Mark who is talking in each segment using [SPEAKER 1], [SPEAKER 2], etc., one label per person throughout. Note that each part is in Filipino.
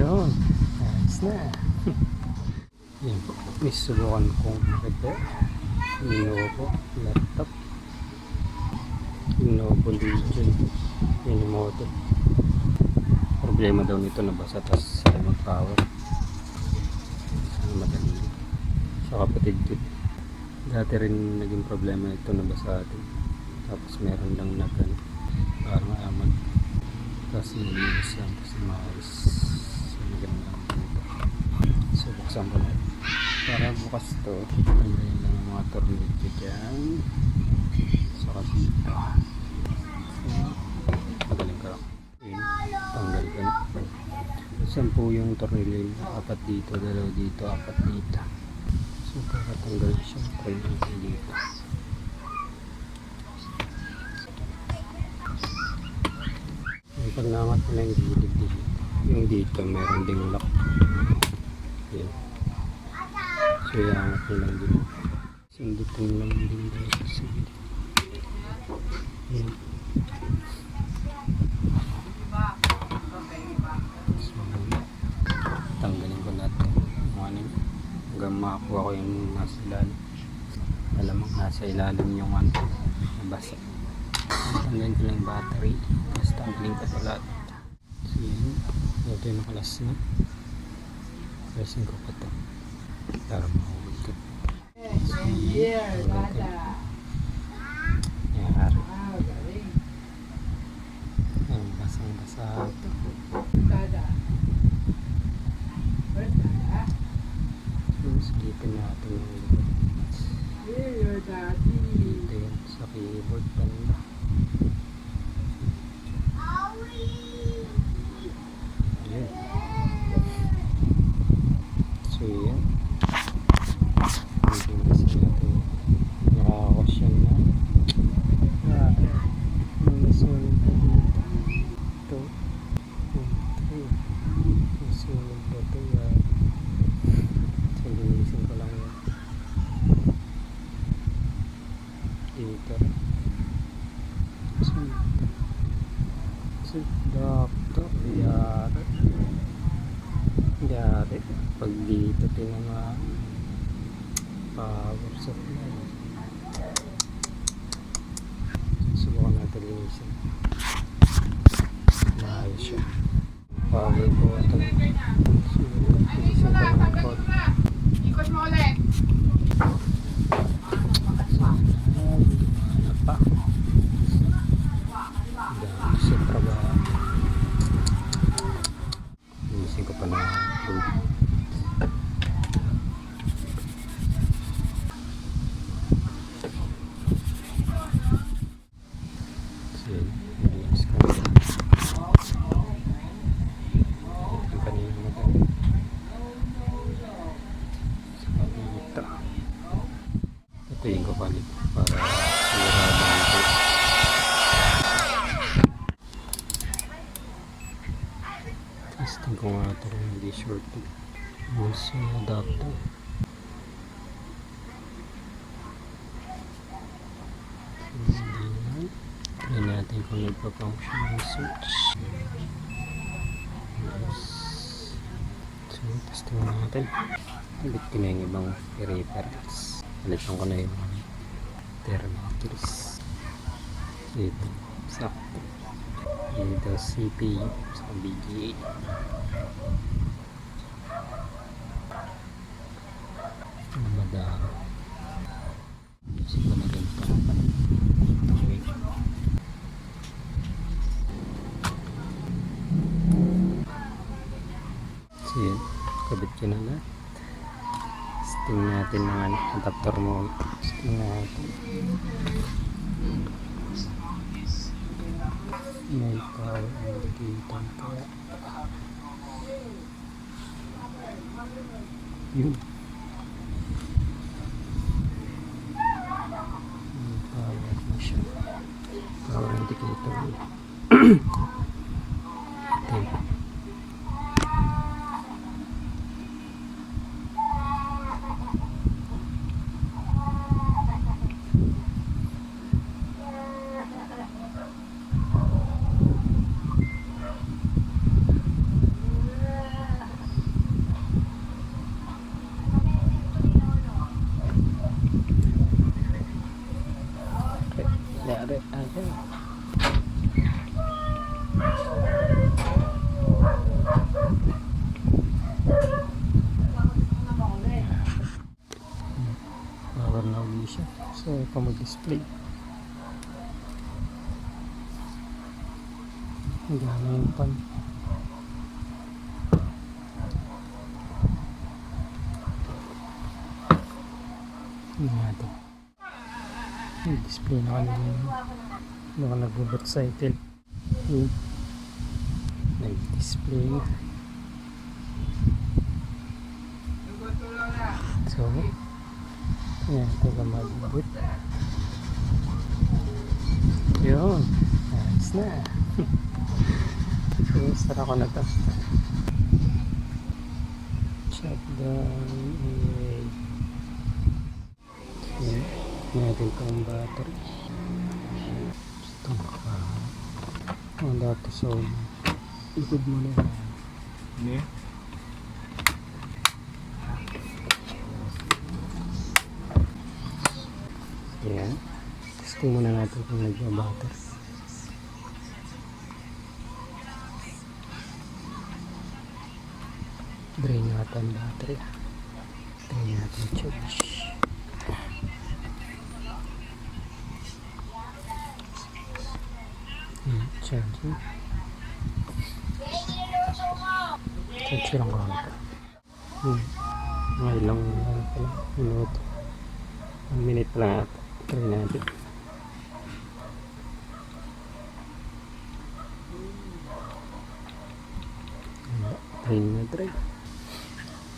[SPEAKER 1] Yun. Ayos na. Yan po. Isubukan kong repair. Lenovo laptop. Lenovo Legion. Yan yung model. Problema daw nito nabasa tas remote power. Sana madali. Sa kapatid ko. Dati rin naging problema ito nabasa atin. Tapos meron lang nagan. Parang amag. Tapos nilinis lang. Tapos maayos. So maganda lang ito. So buksan ko na. Para bukas to. Tanggalin lang ang mga tornilyo dyan. So dito. So magaling ka lang. Tanggal ka na. Saan po yung tornilyo? Apat dito, dalawa dito, apat dito. So kakatanggal siya. Try natin dito. Pag naangat mo na yung gilid dito. Yung dito meron ding lock. Yan. So iangat mo lang dito. Sindutin lang din dito sa gilid. Yan. Tanggalin ko natin hanggang makakuha ko yung nasa ilalim. Alam mo nasa ilalim yung nabasa. Tanggalin ko lang yung battery, tapos tanggalin ko sa lahat. So yun, ito yung nakalas na. Pressing ko pa ito para mahulog ko. So yun, nangyari. Basang basa ito. Silipin natin yung dito yun sa keyboard banda. Yun. So yun. Hindi kasi natin nakakawas yan na. May nasunod pa dito. Ito. Nasunod pa ito yan. Linisin ko lang yun dito. So doktor yari pag dito tinamaan power supply. Subukan natin linisin. Maayos siya. Power button. Linisin ko lang ang code.
[SPEAKER 2] Ikot mo ulit.
[SPEAKER 1] Ano pa? Dami sa trabaho. Linisin ko pa na tubig. So yun, nilinis ko na. Yung kanina maganda. Ito yung kapalit para sigurado nito. Testing ko nga ito kung hindi short. Also adapter. Hindi na. Try natin kung nagpa-function yung switch. Yes. So testing natin. Ulit ko na yung ibang peripherals. Alitan ko na yung thermometers. Ito, sakto. Ito, CPU sa BGA. Madami. Isip ko na ganito. So yun, kabit ko na lahat. Tingnan natin ng adapter mo. Tingnan natin. May power indicator kaya. Yun. May power na siya. Power indicator. Ito. pa mag-display. Ang dami yung pan. Hindi natin. Display na kanina yung mga nag-motorcycle. Nag-display na. So, yan, ito ka mag-boot. Yun, ayos na. So, start ako na to. Shutdown. Yan, natin itong battery. Itong ang dati so likod mo na yan.
[SPEAKER 3] Ne?
[SPEAKER 1] Yan. Testing muna natin kung nagbabatter. Drain natin battery. Drain natin charge. Charging. Charge lang ko ito. Mga ilang minuto. 1 minute lang ata. Try natin. Try na try.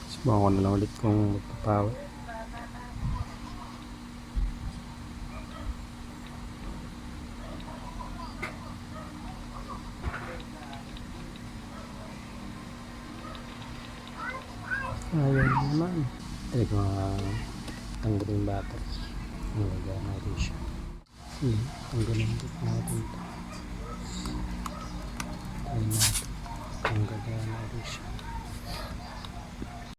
[SPEAKER 1] Subukan ko na lang ulit kung magpapower. Ayan naman. Try ko tanggalin yung battery. Nalagyan natin siya. Tanggalin din natin ito. Try natin. Tanggalin natin siya.